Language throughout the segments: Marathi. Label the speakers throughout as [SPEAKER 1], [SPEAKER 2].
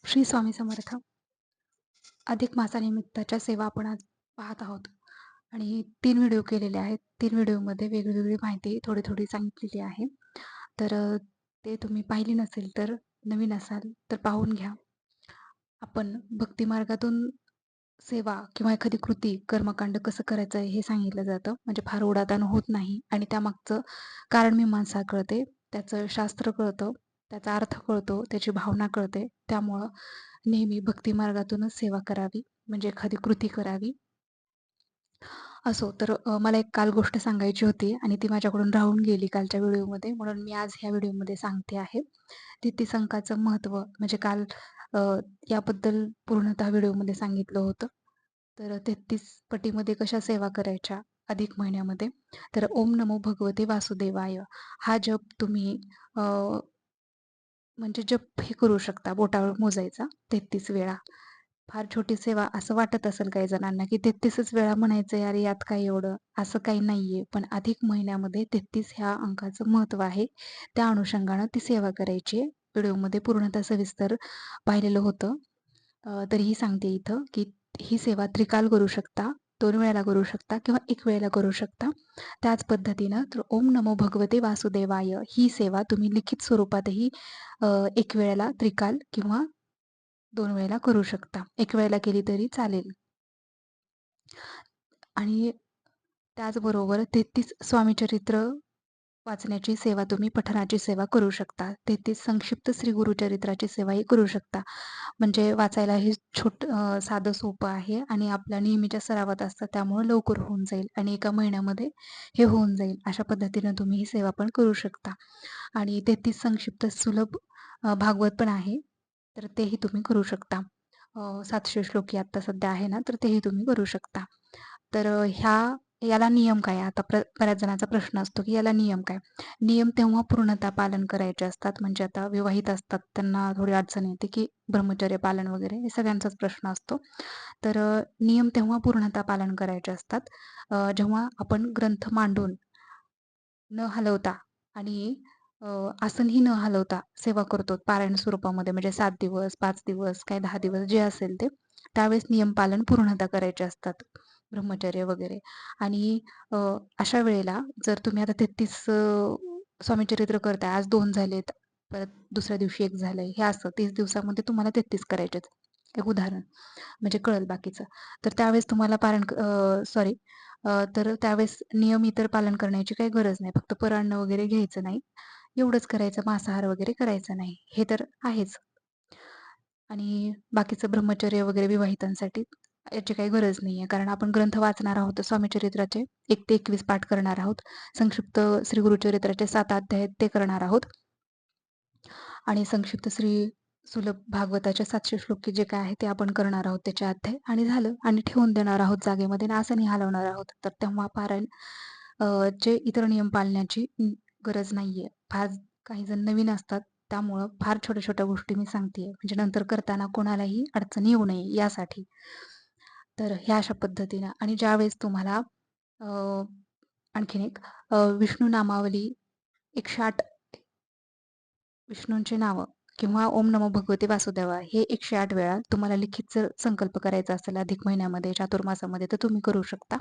[SPEAKER 1] श्री स्वामी समर्थ. अधिक मासानिमित्ताच्या सेवा आपण आज पाहत आहोत आणि 3 व्हिडिओ केलेले आहेत. 3 व्हिडिओमध्ये वेगळी-वेगळी माहिती थोडी-थोडी सांगितलेली आहे. तर ते तुम्ही पाहिली नसेल तर नवीन असाल तर पाहून घ्या. आपण भक्ती मार्गातून सेवा किंवा एखादी कृती, कर्मकांड कसं करायचं हे सांगितलं जातं. म्हणजे फार ओढाताण होत नाही आणि त्यामागचं कारण मीमांसा कळते, त्याचं शास्त्र कळतं, त्याचा अर्थ कळतो, त्याची भावना कळते. त्यामुळं नेहमी भक्ती मार्गातूनच सेवा करावी, म्हणजे एखादी कृती करावी. असो तर मला एक काल गोष्ट सांगायची होती आणि ती माझ्याकडून राहून गेली कालच्या व्हिडिओमध्ये, म्हणून मी आज ह्या व्हिडिओमध्ये सांगते आहे. तिथीस अंकाचं महत्त्व म्हणजे काल अ, याबद्दल पूर्णतः व्हिडिओमध्ये सांगितलं होतं. तर 33 पटीमध्ये कशा सेवा करायच्या अधिक महिन्यामध्ये. तर ओम नमो भगवते वासुदेवाय हा जप तुम्ही अ, म्हणजे जप हे करू शकता, बोटावर मोजायचा 33 वेळा. फार छोटी सेवा असं वाटत असेल काही जणांना, की 33च वेळा म्हणायचं यार यात काय एवढं? असं काही नाहीये. पण अधिक महिन्यामध्ये 33 ह्या अंकाचं महत्त्व आहे. त्या अनुषंगानं ती सेवा करायची आहे. व्हिडिओमध्ये पूर्णतः सविस्तर पाहिलेलं होतं. तरीही सांगते इथं, की ही सेवा त्रिकाल करू शकता, 2 वेळेला करू शकता किंवा 1 वेळेला करू शकता. त्याच पद्धतीनं तर ओम नमो भगवते वासुदेवाय ही सेवा तुम्ही लिखित स्वरूपातही 1 वेळेला त्रिकाल किंवा 2 वेळेला करू शकता. 1 वेळेला केली तरी चालेल. आणि त्याचबरोबर 33 स्वामीचरित्र वाचण्याची सेवा तुम्ही पठणाची सेवा करू शकता. 33 संक्षिप्त श्री गुरुचरित्राची सेवाही करू शकता. म्हणजे वाचायला हे साधं सोपं आहे आणि आपल्या नेहमीच्या सरावात असतं त्यामुळं लवकर होऊन जाईल आणि एका महिन्यामध्ये हे होऊन जाईल. अशा पद्धतीनं तुम्ही ही सेवा पण करू शकता. आणि 33 संक्षिप्त सुलभ भागवत पण आहे. तर तेही तुम्ही करू शकता. 700 श्लोकी आत्ता सध्या आहे ना, तर तेही तुम्ही करू शकता. तर याला नियम काय? आता बऱ्याच जणांचा प्रश्न असतो, की याला नियम काय? नियम तेव्हा पूर्णतः पालन करायचे असतात. म्हणजे आता विवाहित असतात त्यांना थोडी अडचण येते, की ब्रह्मचर्य पालन वगैरे हे सगळ्यांचाच प्रश्न असतो. तर नियम तेव्हा पूर्णतः पालन करायचे असतात, जेव्हा आपण ग्रंथ मांडून न हलवता आणि अ, आसनही न हलवता सेवा करतो पारायण स्वरूपामध्ये म्हणजे 7 दिवस, 5 दिवस, काय 10 दिवस जे असेल ते. त्यावेळेस नियम पालन पूर्णतः करायचे असतात. ब्रह्मचर्य वगैरे आणि अ, अशा वेळेला जर तुम्ही आता 33 स्वामीचरित्र करताय, आज 2 झालेत, परत दुसऱ्या दिवशी 1 झालंय, हे असं 30 दिवसामध्ये तुम्हाला 33 करायचेत. एक उदाहरण म्हणजे कळेल बाकीचं. तर त्यावेळेस तुम्हाला सॉरी तर त्यावेळेस नियम इतर पालन करण्याची काही गरज नाही. फक्त परान्न वगैरे घ्यायचं नाही. एवढंच करायचं, मांसाहार वगैरे करायचा नाही. हे तर आहेच. आणि बाकीचं ब्रह्मचर्य वगैरे विवाहितांसाठी याची काही गरज नाहीये. कारण आपण ग्रंथ वाचणार आहोत स्वामीचरित्राचे 1 ते 21 पाठ करणार आहोत. संक्षिप्त श्री गुरुचरित्राचे 7 अध्याय आहेत ते करणार आहोत. आणि संक्षिप्त श्री सुलभ भागवताच्या 700 श्लोकी जे काय आहे ते आपण करणार आहोत त्याचे अध्याय आणि झालं आणि ठेवून देणार आहोत जागेमध्ये आणि आसनही हलवणार आहोत. तर तेव्हा पारायण चे इतर नियम पाळण्याची गरज नाहीये. फार काही जण नवीन असतात त्यामुळं फार छोट्या-छोट्या गोष्टी मी सांगतेय. म्हणजे नंतर करताना कोणालाही अडचण येऊ नये यासाठी. तर ह्या अशा पद्धतीनं आणि ज्यावेळेस तुम्हाला अ, आणखीन एक विष्णू नामावली 108 विष्णूंची नावं किंवा ओम नमो भगवते वासुदेवा हे 108 वेळा तुम्हाला लिखित जर संकल्प करायचा असेल अधिक महिन्यामध्ये, चातुर्मासामध्ये तर तुम्ही करू शकता.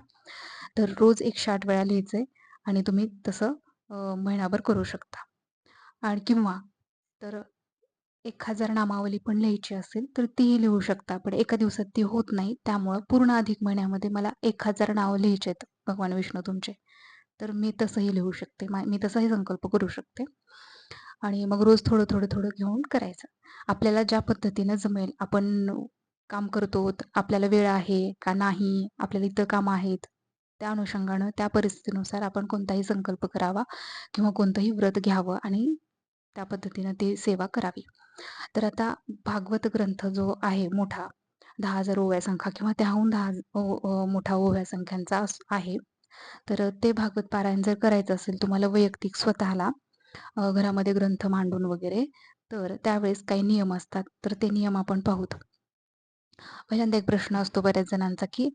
[SPEAKER 1] तर रोज 108 वेळा लिहायचंय आणि तुम्ही तसं महिनाभर करू शकता. आणि किंवा तर 1000 नामावली पण लिहायची असेल तर तीही लिहू शकता. पण एका दिवसात ती होत नाही. त्यामुळं पूर्ण अधिक महिन्यामध्ये मला 1000 नावं लिहायची आहेत भगवान विष्णू तुमचे. तर मी तसंही लिहू शकते. मी तसाही संकल्प करू शकते. आणि मग रोज थोडं, थोडं, थोडं घेऊन करायचं. आपल्याला ज्या पद्धतीनं जमेल, आपण काम करतो, आपल्याला वेळ आहे का नाही, आपल्याला इतर कामं आहेत, त्या अनुषंगानं, त्या परिस्थितीनुसार आपण कोणताही संकल्प करावा किंवा कोणतंही व्रत घ्यावं आणि त्या पद्धतीनं ती सेवा करावी. तर आता भागवत ग्रंथ जो आहे मोठा 10,000 ओव्या संख्या किंवा त्याहून 10 मोठा ओव्या संख्यांचा आहे. तर ते भागवत पारायण जर करायचं असेल तुम्हाला वैयक्तिक स्वतःला घरामध्ये ग्रंथ मांडून वगैरे, तर त्यावेळेस काही नियम असतात. तर ते नियम आपण पाहूत. पहिल्यांदा एक प्रश्न असतो बऱ्याच जणांचा, की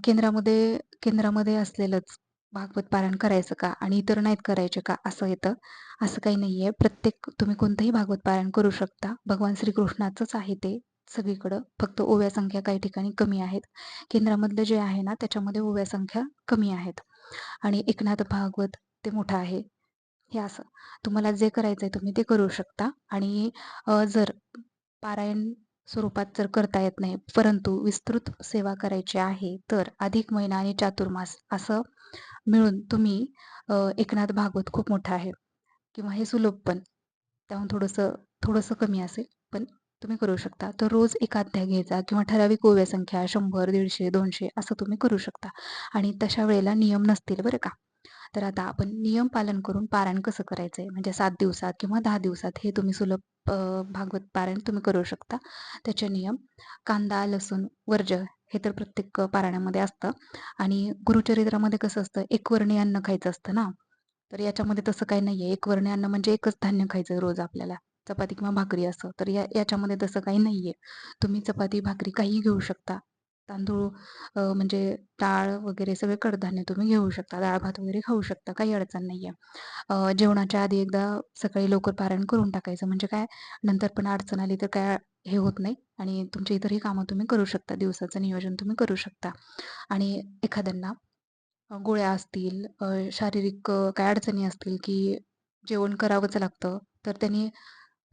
[SPEAKER 1] केंद्रामध्ये केंद्रामध्ये असलेलंच भागवत पारायण करायचं का आणि इतर नाहीत करायचे का असं येतं. असं काही नाहीये. प्रत्येक तुम्ही कोणतंही भागवत पारायण करू शकता. भगवान श्रीकृष्णाचंच आहे ते सगळीकडं. फक्त ओव्या संख्या काही ठिकाणी कमी आहेत. केंद्रामधलं जे आहे ना त्याच्यामध्ये ओव्या संख्या कमी आहेत आणि एकनाथ भागवत ते मोठं आहे. हे असं. तुम्हाला जे करायचंय तुम्ही ते करू शकता आणि जर पारायण स्वरूपात जर करता येत नाही, परंतु विस्तृत सेवा करायची आहे, तर अधिक महिना आणि चातुर्मास असं मिळून तुम्ही एकनाथ भागवत खूप मोठा आहे किंवा हे सुलभ पण. त्याहून थोडंसं थोडंसं कमी असेल, पण तुम्ही करू शकता. तर रोज एक अध्याय घ्यायचा किंवा ठराविक ओव्या संख्या 100, 150, 200 असं तुम्ही करू शकता आणि तशा वेळेला नियम नसतील बरं का. तर आता आपण नियम पालन करून पारायण कसं करायचंय म्हणजे 7 दिवसात किंवा 10 दिवसात हे तुम्ही सुलभ भागवत पारायण तुम्ही करू शकता. त्याचे नियम कांदा, लसूण वर्ज्य हे तर प्रत्येक पारायणामध्ये असतं आणि गुरुचरित्रामध्ये कसं असतं एकवर्णी अन्न खायचं असतं ना. तर याच्यामध्ये तसं काही नाहीये. एकवर्णी अन्न म्हणजे एकच धान्य खायचं रोज आपल्याला. चपाती किंवा भाकरी असं. तर याच्यामध्ये तसं काही नाहीये. तुम्ही चपाती, भाकरी काहीही घेऊ शकता. तांदूळ म्हणजे डाळ वगैरे सगळे कडधान्य तुम्ही घेऊ शकता. डाळ-भात वगैरे खाऊ शकता. काही अडचण नाहीये. जेवणाच्या आधी एकदा सकाळी लवकर पारायण करून टाकायचं. म्हणजे काय नंतर पण अडचण आली तर काय हे होत नाही आणि तुमची इतरही कामं तुम्ही करू शकता. दिवसाचं नियोजन तुम्ही करू शकता. आणि एखाद्यांना गोळ्या असतील, शारीरिक काही अडचणी असतील, की जेवण करावंच लागतं, तर त्यांनी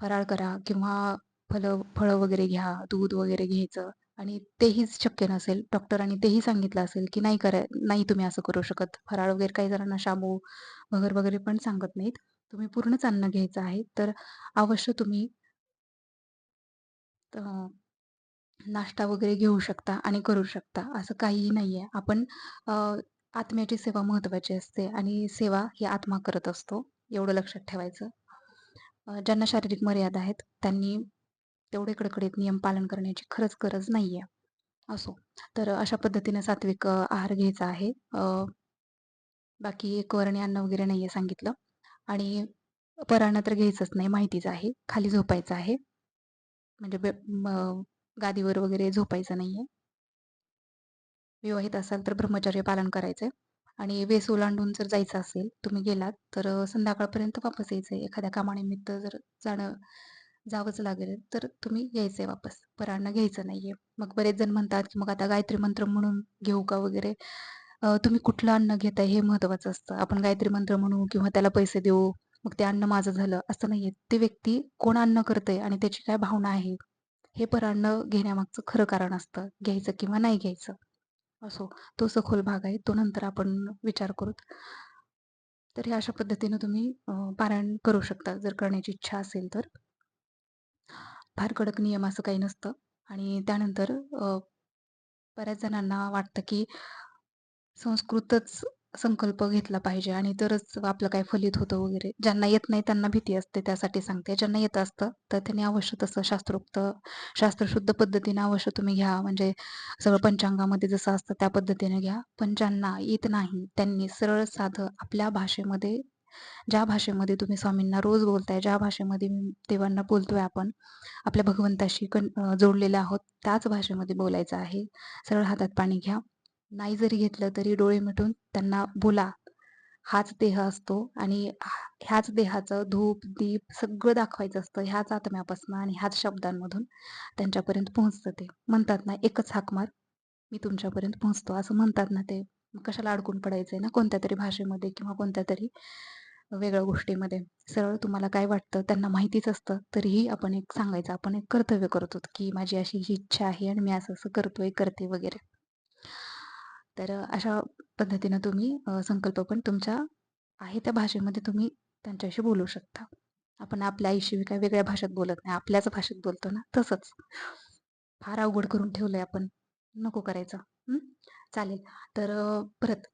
[SPEAKER 1] फराळ करा किंवा फळं वगैरे घ्या, दूध वगैरे घ्यायचं आणि तेही शक्य नसेल, डॉक्टरांनी तेही सांगितलं असेल, की नाही तुम्ही असं करू शकत. फराळ वगैरे काही जणांना शाबू वगैरे पण सांगत नाहीत. तुम्ही पूर्णच अन्न घ्यायचं आहे, तर अवश्य तुम्ही अ, नाश्ता वगैरे घेऊ शकता आणि करू शकता. असं काहीही नाहीये. आपण अ, आत्म्याची सेवा महत्त्वाची असते आणि सेवा ही आत्मा करत असतो. एवढं लक्षात ठेवायचं. ज्यांना शारीरिक मर्यादा आहेत, त्यांनी तेवढे कडकडीत नियम पालन करण्याची खरंच गरज नाहीये. असो. तर अशा पद्धतीने सात्विक आहार घ्यायचा आहे. बाकी एकवर्णी अन्न वगैरे नाहीये सांगितलं आणि परान्न तर घ्यायचंच नाही माहितीच आहे. खाली झोपायचं आहे. म्हणजे गादीवर वगैरे झोपायचं नाहीये. विवाहित असाल तर ब्रह्मचर्य पालन करायचंय आणि वेस ओलांडून जर जायचं असेल, तुम्ही गेलात तर संध्याकाळपर्यंत वापस यायचंय. एखाद्या कामानिमित्त जर जावंच लागेल, तर तुम्ही यायचंय वापस. परान्न घ्यायचं नाहीये. मग बरेच जण म्हणतात, की मग आता गायत्री मंत्र म्हणून घेऊ का वगैरे. तुम्ही कुठलं अन्न घेताय हे महत्त्वाचं असतं. आपण गायत्री मंत्र म्हणू किंवा त्याला पैसे देऊ, मग ते अन्न माझं झालं असं नाहीये. ते व्यक्ती कोण अन्न करतंय आणि त्याची काय भावना आहे, हे परान्न घेण्यामागचं खरं कारण असतं. घ्यायचं किंवा नाही घ्यायचं. असो. तो सखोल भाग आहे. तो नंतर आपण विचार करूत. तर हे अशा पद्धतीनं तुम्ही पारायण करू शकता जर करण्याची इच्छा असेल तर. फार कडक नियम असं काही नसतं आणि त्यानंतर बऱ्याच जणांना वाटतं की संस्कृतच संकल्प घेतला पाहिजे आणि तरच आपलं काय फलित होतं वगैरे. ज्यांना येत नाही त्यांना भीती असते त्यासाठी सांगते. ज्यांना येत असतं तर त्यांनी अवश्य तसं शास्त्रोक्त, शास्त्रशुद्ध पद्धतीने अवश्य तुम्ही घ्या. म्हणजे सगळं पंचांगामध्ये जसं असतं त्या पद्धतीने घ्या. पण ज्यांना येत नाही त्यांनी सरळ साधं आपल्या भाषेमध्ये, ज्या भाषेमध्ये तुम्ही स्वामींना रोज बोलताय, ज्या भाषेमध्ये देवांना बोलतोय आपण, आपल्या भगवंताशी जोडलेले आहोत, त्याच भाषेमध्ये बोलायचं आहे. सरळ हातात पाणी घ्या. नाही जरी घेतलं तरी डोळे मिटून त्यांना बोला. हाच देह असतो आणि ह्याच देहाचं धूप, दीप सगळं दाखवायचं असतं ह्याच आत्म्यापासून आणि ह्याच शब्दांमधून त्यांच्यापर्यंत पोहोचतं ते. म्हणतात ना, एकच हाक मार, मी तुमच्यापर्यंत पोहोचतो असं म्हणतात ना ते. मग कशाला अडकून पडायचंय ना कोणत्यातरी भाषेमध्ये किंवा कोणत्यातरी वेगळ्या गोष्टीमध्ये. सरळ तुम्हाला काय वाटतं त्यांना माहितीच असतं, तरीही आपण एक सांगायचं. आपण एक कर्तव्य करतो, की माझी अशी ही इच्छा आहे आणि मी असं-असं करतोय, करते वगैरे. तर अशा पद्धतीनं तुम्ही संकल्प पण तुमच्या आहे त्या भाषेमध्ये तुम्ही त्यांच्याशी बोलू शकता. आपण आपल्या आईशी काही वेगळ्या भाषेत बोलत नाही. आपल्याच भाषेत बोलतो ना, तसंच. फार अवघड करून ठेवलंय आपण. नको करायचं. हं. चालेल. तर परत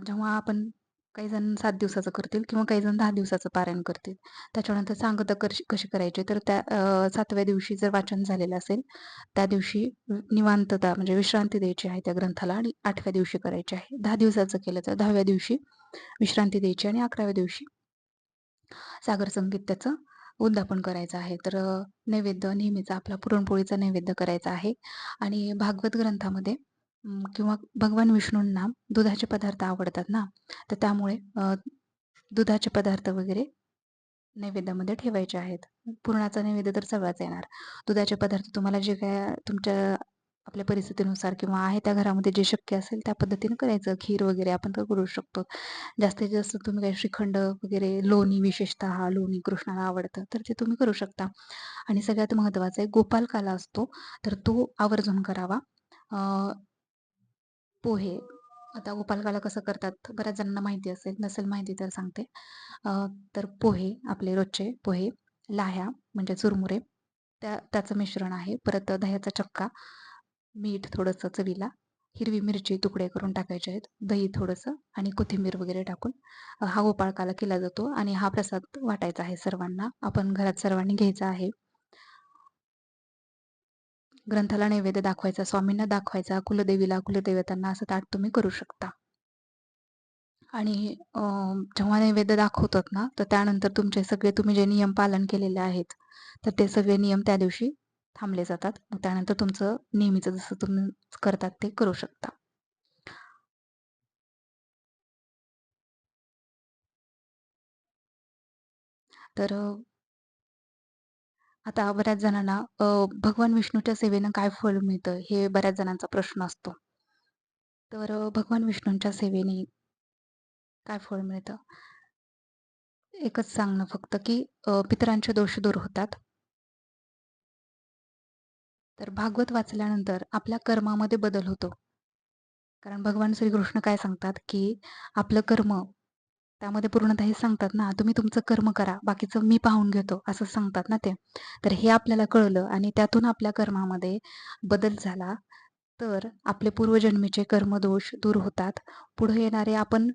[SPEAKER 1] जेव्हा आपण काही जण 7 दिवसाचं करतील किंवा काही जण 10 दिवसाचं पारायण करतील. त्याच्यानंतर सांगता कशी करायची तर त्या 7व्या दिवशी जर वाचन झालेलं असेल, त्या दिवशी निवांतता म्हणजे विश्रांती द्यायची आहे त्या ग्रंथाला आणि 8व्या दिवशी करायची आहे. 10 दिवसाचं केलं तर 10व्या दिवशी विश्रांती द्यायची आणि 11व्या दिवशी सागर संगीत त्याचं उद्यापन करायचं आहे. तर नैवेद्य नेहमीचा आपला पुरणपोळीचा नैवेद्य करायचा आहे आणि भागवत ग्रंथामध्ये किंवा भगवान विष्णूंना दुधाचे पदार्थ आवडतात ना, तर त्यामुळे दुधाचे पदार्थ वगैरे नैवेद्यामध्ये ठेवायचे आहेत. पुरणाचा नैवेद्य तर सगळाच येणार. दुधाचे पदार्थ तुम्हाला जे काय तुमच्या आपल्या परिस्थितीनुसार किंवा आहे त्या घरामध्ये जे शक्य असेल त्या पद्धतीने करायचं. खीर वगैरे आपण तर करू शकतो. जास्तीत जास्त तुम्ही काही श्रीखंड वगैरे, लोणी विशेषतः लोणी कृष्णाला आवडतं, तर ते तुम्ही करू शकता. आणि सगळ्यात महत्त्वाचं आहे गोपालकाला असतो, तर तो आवर्जून करावा. अ, पोहे. आता गोपालकाला कसं करतात बऱ्याच जणांना माहिती असेल, नसेल माहिती तर सांगते. अ, तर पोहे आपले रोजचे पोहे, लाह्या म्हणजे चुरमुरे, त्याचं मिश्रण आहे. परत दह्याचा चक्का, मीठ थोडंसं चवीला, हिरवी मिरची तुकडे करून टाकायचे आहेत, दही थोडंसं आणि कोथिंबीर वगैरे टाकून हा गोपाळकाला केला जातो आणि हा प्रसाद वाटायचा आहे सर्वांना. आपण घरात सर्वांनी घ्यायचा आहे. ग्रंथाला नैवेद्य दाखवायचा, स्वामींना दाखवायचा, कुलदेवीला, कुलदैवतांना असं ताट तुम्ही करू शकता. आणि जेव्हा नैवेद्य दाखवतात ना, तर त्यानंतर तुमचे सगळे तुम्ही जे नियम पालन केलेले आहेत, तर ते सगळे नियम त्या दिवशी थांबले जातात. मग त्यानंतर तुमचं नेहमीचं जसं तुम्ही करतात ते करू शकता. तर आता बऱ्याच जणांना भगवान विष्णूच्या सेवेनं काय फळ मिळतं, हे बऱ्याच जणांचा प्रश्न असतो. तर भगवान विष्णूंच्या सेवेने काय फळ मिळतं? एकच सांगणं फक्त, की पितरांचे दोष दूर होतात. तर भागवत वाचल्यानंतर आपल्या कर्मामध्ये बदल होतो. कारण भगवान श्रीकृष्ण काय सांगतात, की आपलं कर्म त्यामध्ये पूर्णतः हे सांगतात ना, तुम्ही तुमचं कर्म करा, बाकीचं मी पाहून घेतो, असं सांगतात ना ते. तर हे आपल्याला कळलं आणि त्यातून आपल्या कर्मामध्ये बदल झाला, तर आपले पूर्वजन्मीचे कर्मदोष दूर होतात. पुढे येणारे आपण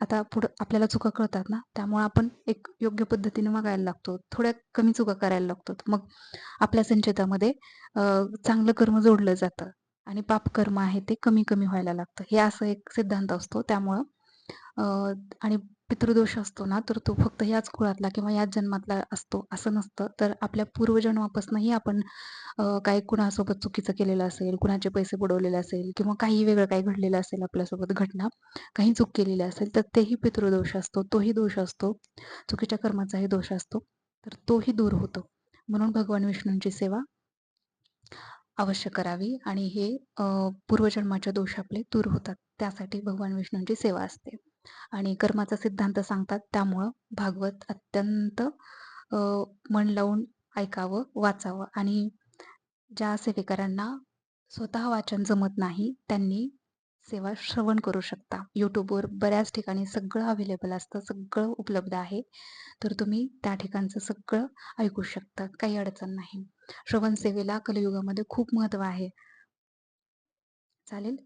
[SPEAKER 1] आता पुढं आपल्याला चुका कळतात ना, त्यामुळे आपण एक योग्य पद्धतीने वागायला लागतो. थोड्या कमी चुका करायला लागतो. मग आपल्या संचितामध्ये अ, चांगलं कर्म जोडलं जातं आणि पापकर्म आहे ते कमी-कमी व्हायला लागतं. हे असं एक सिद्धांत असतो. त्यामुळं अ, आणि पितृदोष असतो ना, तर तो फक्त याच कुळातला किंवा याच जन्मातला असतो असं नसतं. तर आपल्या पूर्वजन्मापासूनही आपण काही कुणासोबत चुकीचं केलेलं असेल, कुणाचे पैसे बुडवलेले असेल किंवा काही वेगळं काही घडलेलं असेल आपल्यासोबत घटना, काही चूक केलेली असेल, तर तेही पितृदोष असतो, तोही दोष असतो, चुकीच्या कर्माचाही दोष असतो, तर तोही दूर होतो. म्हणून भगवान विष्णूंची सेवा अवश्य करावी आणि हे पूर्वजन्माचे दोष आपले दूर होतात. त्यासाठी भगवान विष्णूंची सेवा असते. आणि कर्माचा सिद्धांत सांगतात त्यामुळं भागवत अत्यंत मन लावून ऐकावं, वाचावं आणि ज्या सेवेकरांना स्वतः वाचन जमत नाही, त्यांनी सेवा श्रवण करू शकता. YouTubeवर बऱ्याच ठिकाणी सगळं अवेलेबल असतं, सगळं उपलब्ध आहे. तर तुम्ही त्या ठिकाणचं सगळं ऐकू शकता. काही अडचण नाही. श्रवण सेवेला कलियुगामध्ये खूप महत्त्व आहे. चालेल?